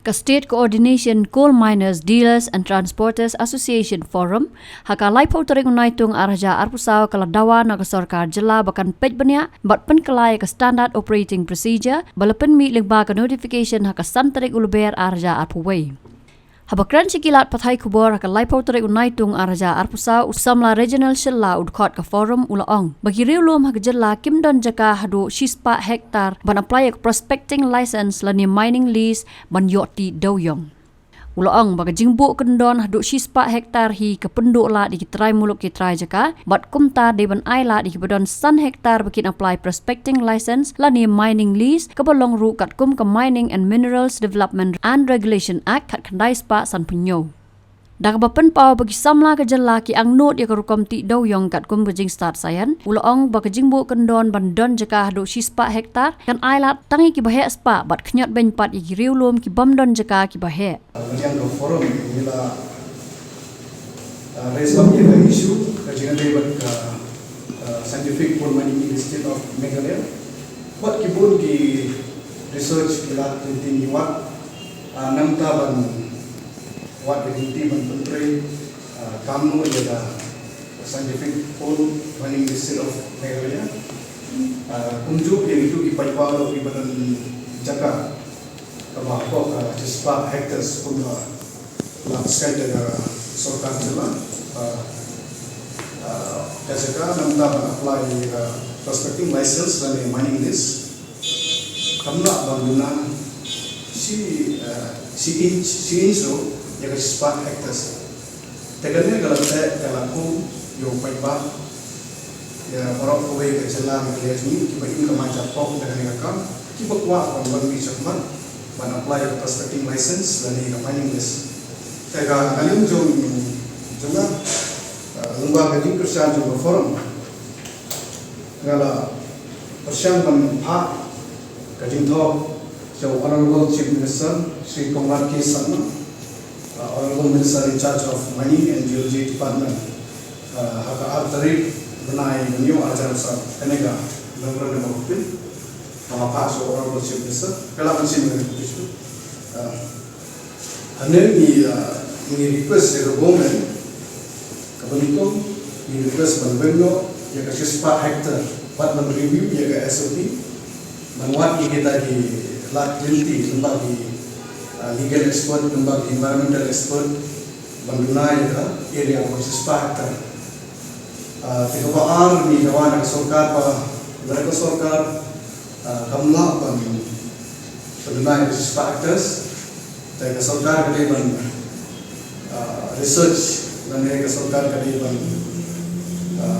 Ka State Coordination Coal Miners Dealers and Transporters Association Forum haka laipo tarik unaitung araja arpusau kala dawa na sarkar jela bakan pej banya bat pen kelai ka standard operating procedure balapen mi lengba ka notification haka san tarik uluber araja arpuwei. Habakran sikilat pathai kubor haka laipo tarik unaitung araja arpusau usamla regional shella udkot ka forum ulaong. Bagi riulum haka jela kimdon jaka hadu shispa hektar ban apply ka prospecting license lani mining lease ban yoti doyong. Ulaong baga jingbu kendon hadu shispa hektar hi ke penduk la di kitrai muluk kitrai jaka bat kumta de ban ai la di kibadon san hektar bakin apply prospecting license lani mining lease ke bolong ru kat kum ke Mining and Minerals Development and Regulation Act kat kandai spa san punyo. Dak bapen pau bagi samla ke jela ki ang not ya ke rukom ti doyong kat kum bejing start sayan ulaong baga jingbu kendon ban don jaka hadu shispa hektar kan ai la tangi ki bahe spa bat khnyot ben pat i riulum ki bam don jaka ki bahe. Yang forum ila raise up the issue kajian debat scientific coal mining in the state of Meghalaya. What kibun ki research ila tinting wat namta ban wat tinting ban pentre kamu ila scientific coal mining in the state of Meghalaya. Kunjuk yang itu ipaipa ibadan jaka kabahko shispa hectares pun landscape dari sorkan jela kasihkan namda apply prospecting license dan mining lease kamla banduna si inch ya shispa hectares tegaknya kalau yo paipa ya orang kowe ke jela Meghalaya ni kibain kemacam pok dengan kam kibakwa orang bisakman ban apply prospecting license dan mining lease. Tega kalian juga lembaga gajing kerjaan juga forum. Kalau persiapan ban hak gajing thok jauh Honorable Chief Minister Sri Komar K. Sarma, Honorable Minister in charge of Mining and Geology Department, haka artarif benai menyu ajar sab kenega nomor demokupin. Maka so Honorable Chief Minister, kalau masih mengenai itu, anda ni request dari government, kebetulan ni request bantuan ya ke shispa hektar, buat review ya ke SOP, menguat kita di lat linti, lembaga legal expert, lembaga environmental expert, bantuan ya ke area ke shispa hektar. Tiga ni kawan yang sorkar mereka sorkar kamla ban sebenarnya shispa hectares dari kesorkar kali ban research dan dari kesorkar kali ban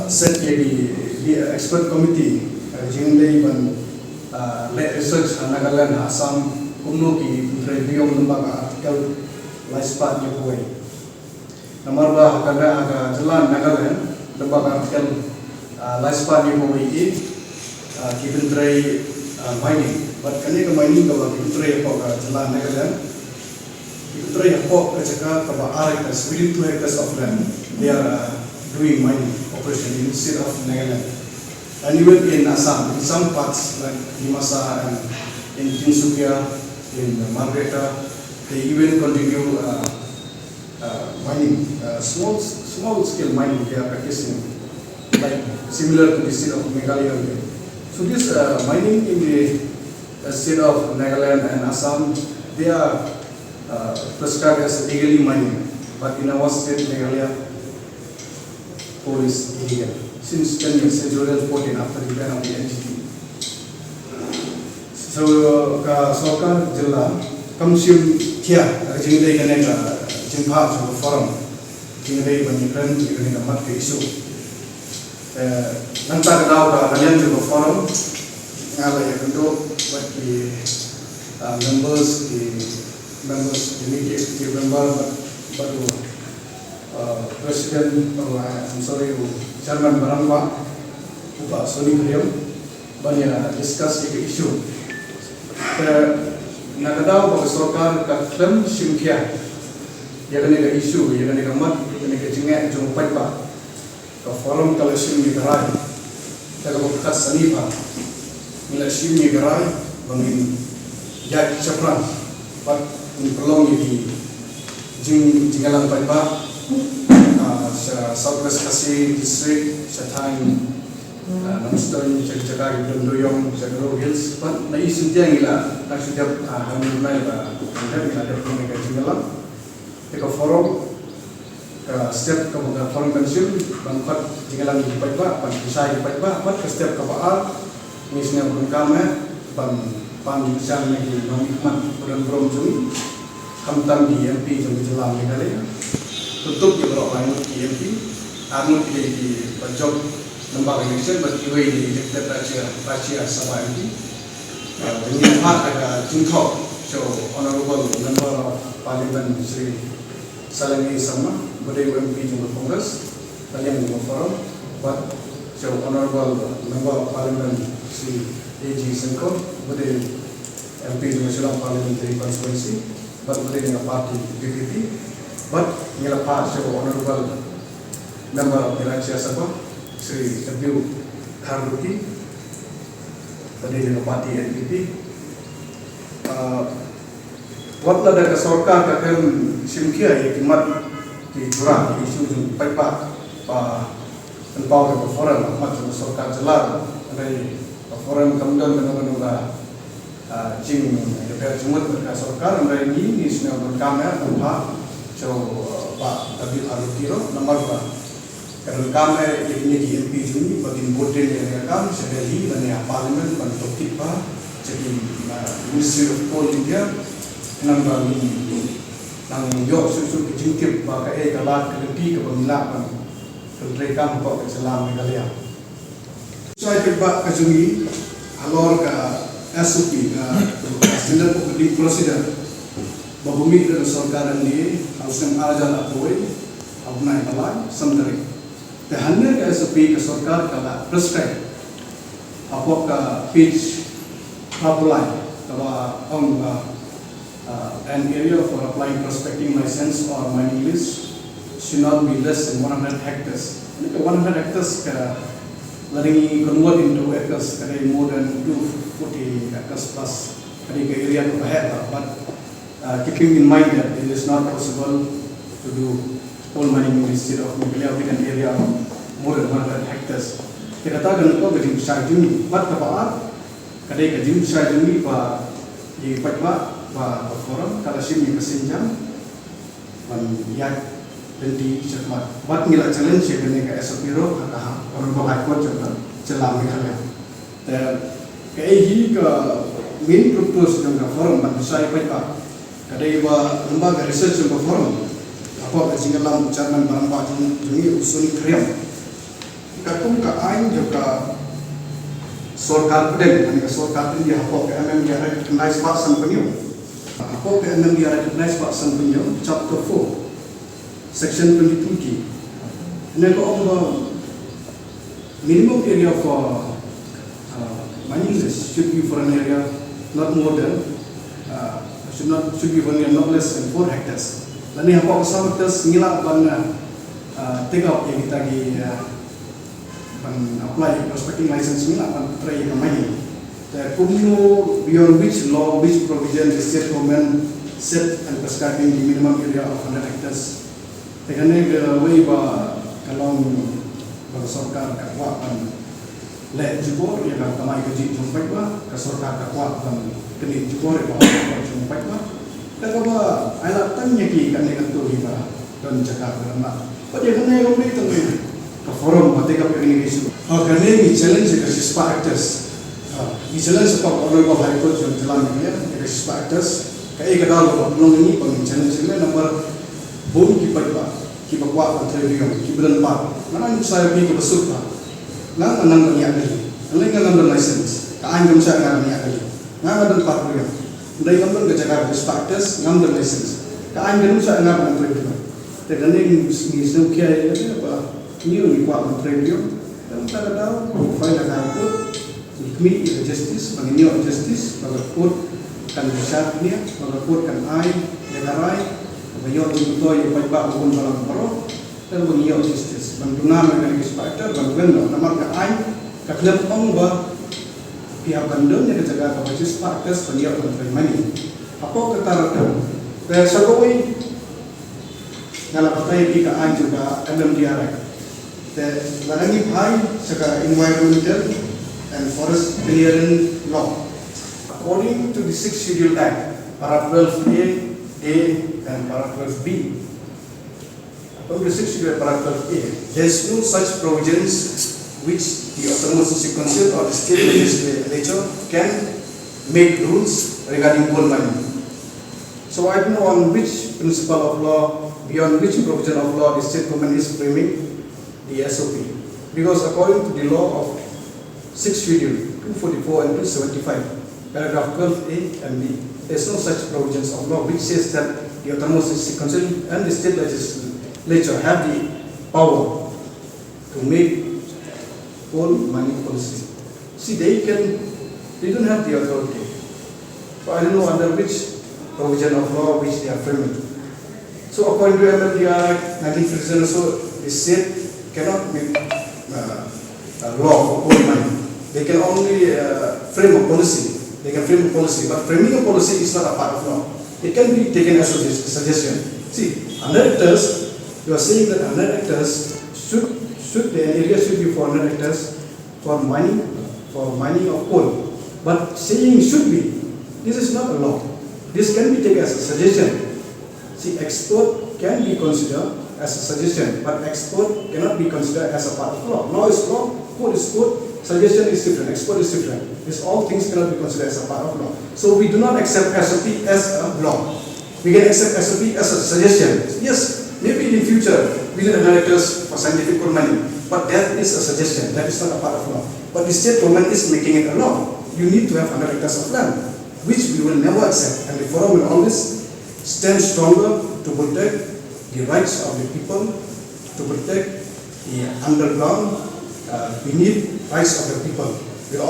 set jadi expert committee jingdei ban let research Nagaland Assam kumno ki review lembaga artikel laispa jokowi nomor bah kada aga jalan Nagaland lembaga artikel laispa jokowi ki kibentrai mining, but kani ke mining kalau kibentrai apa ke jalan Nagaland, kibentrai apa ke jaka ke hectares within 2 hectares of land, they are doing mining operation in the state of Nagaland, and even in Assam, in some parts like Dimasa and in Tinsukia, in Margrethe, they even continue mining, small scale mining they are practicing, like similar to the state of Meghalaya. So this mining in the state of Nagaland and Assam, they are prescribed as legally mining, but in our state Meghalaya, coal is illegal since 10 years, since 2014 after the ban of the NGT. So sorkar jela kamsium kia jingdei kanega jingpa jo forum jingdei banyikan jingdei mat ke isu. Nanti kita kalian juga forum ngalah ya untuk bagi members immediate member baru presiden chairman barangwa Pak Soni Kriam banyak discuss isu. Nak tahu bahawa sorkar klaim simkia ya kan ada isu ya kan ada mat ya kan ada jengek jumpai pak ke forum kalau sim di gerai kalau bekas sanifa mila sim di gerai bangin ya cepran but belong di Jingalang Paipa, Southwest Kasih District, Satang, Namstone, Jaga Dunduyong, Jagaro Hills, but naisin dia ngila, sudah hamil naik lah, kita ada mereka Jingalang, kita forum, setiap kemudian forum pensiun, bangkat Jingalang di Paipa, bisa di Paipa, but setiap kebaal, misalnya berkami, pan bisa lagi nomikmat berom jumi. Kamtam di MP jom jelam Meghalaya tutup di berok lain di MP anu di job lembaga election berkiwai di Diktat Raja Sabah MP dengan hak ada jingkau so honorable member of parliament Sri Salangi Sama berdiri MP jom Kongres kalian di forum but so honorable member of parliament Sri AG Sengkor berdiri MP jom Sulam parliamentary constituency but within a party PPP, but ngila part so honorable member of the Rajya Sabha, Sri W. Kharduki, within a party NPP. What la dari sorkar kakek simkia ikimat di curang isu jum Paipa empau ke forum macam sorkar jelar dari forum kemudian menunggu jing DPR Jumut berkas sorkar dari ini semua berkamera tanpa coba Pak Tabib Alukiro nomor berapa kerana kamera ini di MP Jumut bagi boden yang rekam sedari dan yang parlimen bantu kita jadi Ministry of Coal India nombor ini nang yok susu kejingkip pakai kalat keleti kepemilakan kerekam kok keselam Meghalaya. Saya coba kejungi alor ke SOP, Standard Operating Procedure, babumi dari sorkar ini harusnya arajan apoi, abnai balai, samdari. Tehannya ke SOP ke sorkar kalau prescribe, apa ke page apply, kalau an area for applying prospecting license or mining lease should not be less than 100 hectares. Ini ke 100 hectares ke letting convert into acres, more than 240 acres plus the area to ahead, but keeping in mind that it is not possible to do coal mining in the state of Meghalaya within an area of more than 100 hectares. Kita tahu kan kau berjumpa besar jumi, but kebaat kadai berjumpa besar jumi pa di Paipa pa forum kalau sini kesenjang, ya dan di cepat. Buat nilai challenge yang ke SOP ro orang bagai kuat celam Meghalaya. Dan KAI ke main purpose dengan forum bantusai Paipa. Kadai ba lembaga research yang forum. Apa Jingalang Chairman Barangba Jumi usun kriam. Katung ka ain juga sorkar pedeng, ani ka sorkar ini apa ke MM dia recognize pak sang penyu. Apa ke MM dia recognize pak sang penyu chapter 4 section 22K. Ini ko minimum area for mining should be for an area not more than should be for an area not less than 4 hectares. Dan ini apa pasal hectares ngilak ban take up yang kita gi ban apply prospecting license ngilak ban try ke mining. The kumno beyond which law which provision the state government set and prescribing the minimum area of 100 hectares. Dengan way ba kalong sorkar kakwakan le jubor yang kamai kaji jumpai ba ka sorkar kakwakan kini jubor ba jumpai ba dan ba ala tanya ki kan dengan tu hiba dan jaga bermak pada kena yang beri tu ka forum pada ka ini isu kan ni challenge ka sispa actors ni challenge ka orang ba high court yang jalan ni ka sispa actors kai ka dal ba belum ini pang challenge ni nomor bom ki pa ki bakwa kontribusi ki beran pa mana ni saya pergi ke besuk pa nang anang ni ada ni nang ada license ka an gam sa nang ni ada nang ada pa ko ndai ngam ke jaga status ngam ada license ka an gam sa nang kontribusi te gane ni snu kya ya pa ni kwa kontribusi dan tak ada file ada ko ikmi justice bagi ni justice bagi court kan besar ni bagi court kan ai negarai bayo itu yang Paipa pun balang baru dan bunyi justice banduna dengan inspector bandun nama ke ai ke klub ong ba pihak bandun yang jaga kapasitas parkes beliau menteri mani Apa kata dan sakoi dalam pakai di kaan juga MMDRI. Dan larangi bahai seka environmental and forest clearance law. According to the 6th Schedule Act, Paragraph 12A and Paragraph B. According to the 6th Schedule Paragraph A, there is no such provisions which the Autonomous Council or the state legislature can make rules regarding coal mining. So I don't know on which principle of law, beyond which provision of law the state government is framing the SOP. Because according to the law of 6th Schedule 244 and 275, paragraph 12A and B, there is no such provisions of law which says that the Autonomous Council and the state legislature have the power to make coal mining policy. See, they don't have the authority. So I don't know under which provision of law which they are framing. So according to MMDRI 1957, so the state cannot make a law for coal mining. They can only frame a policy. They can frame a policy, but framing a policy is not a part of law. It can be taken as a suggestion. See, 100 hectares, you are saying that 100 hectares should the area should be for 100 hectares for mining of coal. But saying should be, this is not a law. This can be taken as a suggestion. See, export can be considered as a suggestion, but export cannot be considered as a part of law. Law is law, code is code, suggestion is different, export is different. These all things cannot be considered as a part of law. So we do not accept SOP as a law. We can accept SOP as a suggestion. Yes, maybe in future we need analytics for scientific coal mining, but that is a suggestion. That is not a part of law. But the state government is making it a law. You need to have 100 hectares of land, which we will never accept, and the forum will always stand stronger to protect the rights of the people, to protect the underground, beneath rights of the people. The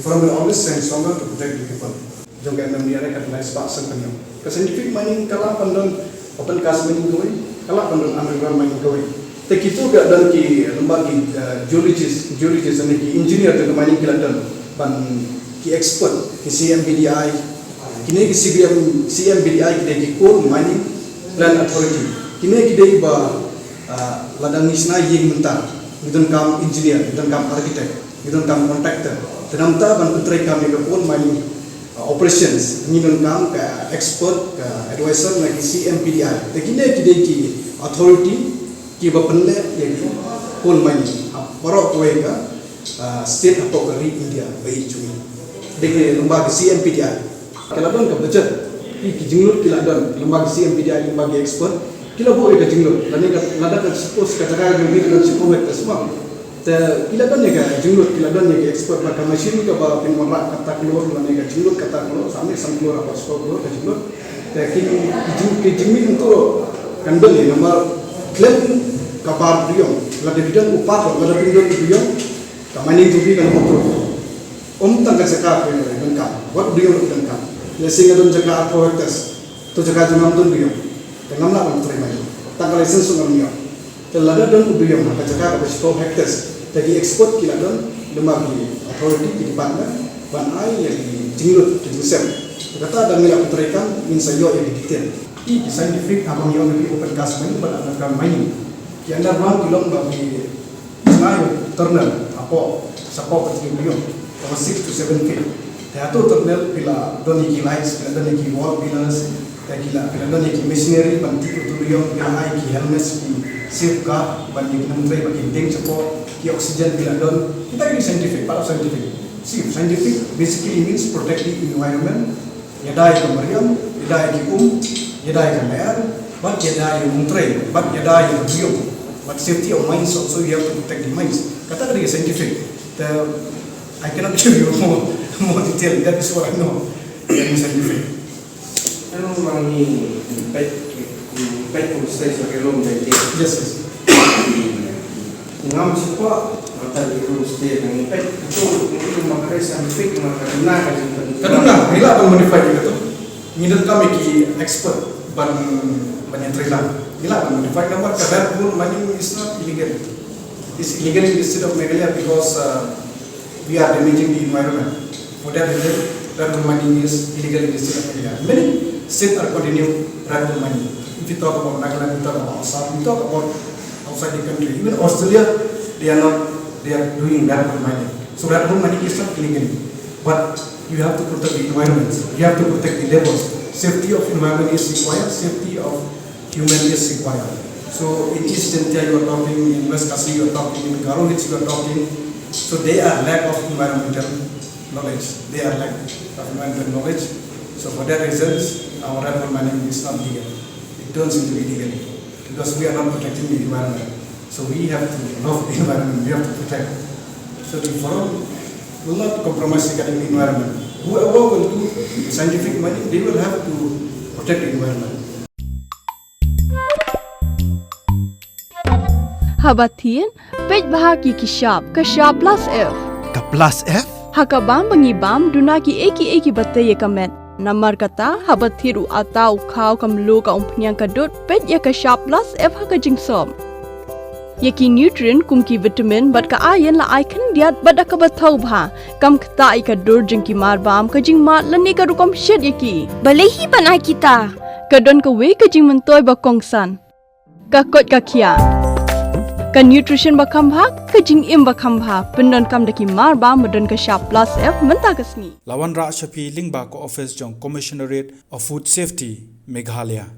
forum will always stand stronger to protect the people. Jangan membiarkan kata lain sebab sepenuhnya. Scientific mining kalah pandang open cast mining kawai, kalah pandang underground mining kawai. Tak itu gak dan ki lembaga geologis dan ki engineer dan mining kilandan ban ki expert ki CMBDI kini ki CMBDI ki coal mining plan authority kini ki ba ladang nisna yeng mentar midon kam engineer midon kam architect midon kam contractor tenamta ban putrai kami ke coal mining operations midon kam ke expert ke advisor na ki CMBDI kini ki authority ki ba penle yang coal mining parok kowe ka state apa kali India bai cumi deke lembaga CMPDI keladon ka budget ki jinglut kiladon lembaga CMPDI lembaga expert kila bo ka jinglut lani ka lada ka suppose ka jaga gumi ka suppose ka semua te kiladon ne ka jinglut kiladon ne ka expert ba ka machine ka ba pin mara kata keluar lani ka jinglut kata keluar sampai sang keluar apa stop keluar ka jinglut te ki jingmi untuk kandel ni nomor klaim kapar diom la dividan upah la dividan diom kamani tubi kan kontrol tangka jaka ko ni kan wat diom kan le singa don jaka ko hektas to jaka junam don diom tanam la kan terima tangka lisensi ngam diom te la don diom ka jaka ko stop hektas tadi export kila don lembaga authority di depan ban ai yang jinglut di Joseph kata dan mila putraikan min sayo yang detail i scientific among yang lebih open cast mining pada underground mining di underground kilom bagi senayo tunnel apa support ke beliau from 6 to 7 feet teato tunnel bila doni lights bila doni wall pillars bila doni machinery banti tu beliau bila ai ki helmets ki safeguard banti mentai bagi tank support ki oxygen bila don kita ini scientific part of scientific see scientific basically means protect the environment yadai ke meriam yadai ki yadai ke air but yadai mentai but yadai beliau but safety of mines also you have to protect the mines. Kata dia scientific. I cannot give you more detail. That is what I know. Yang scientific. Ano mangi pet proses sekarang jadi. Yes. Ngam siapa mata di proses dengan pet itu makanya scientific makanya Kadang bila akan modify itu, ngidul kami ki expert banyak trailer. Bila modified number kadar coal mining is not illegal. It's illegal in the state of Meghalaya because we are damaging the environment. For that reason, red gold mining is illegal in the state of India. Many states are continuing red gold mining. If you talk about Nagaland, we talk about Assam, we talk about outside the country. Even Australia, they are doing red gold mining. So red gold mining is not illegal, but you have to protect the environment. You have to protect the labors. Safety of environment is required. Safety of human is required. So in East India you are talking, in West Kasi you are talking, in Garo Hills you are talking. So they are lack of environmental knowledge. They are lack of environmental knowledge. So for that reason, our red gold mining is not legal. It turns into illegal because we are not protecting the environment. So we have to love the environment. We have to protect. So the forum will not compromise regarding the environment. Whoever will do scientific mining, they will have to protect the environment. Habatin, pej bahagi kishab, kashab plus F. Ka plus F? Hakabam bangibam dunaki eki batay kamet. Namar kata habathiru atau kau kamlu ka umpnyang kadut pej ya kashab plus F hakajing som. Yaki nutrient kumki vitamin bat ka ayan la icon diat bat akabatau bha. Kam kata ikadur jengki marbam kajing mat lani karukam shed yaki. Balehi banai kita. Kadon ka we kajing mentoy bakongsan. Kakot kakia. Ka nutrition bakambha kajing im bakambha pendon kam daki marba medon ka sharp plus F mentakasni. Lawan Ra Shafi Lingba ko office jong Commissionerate of Food Safety Meghalaya.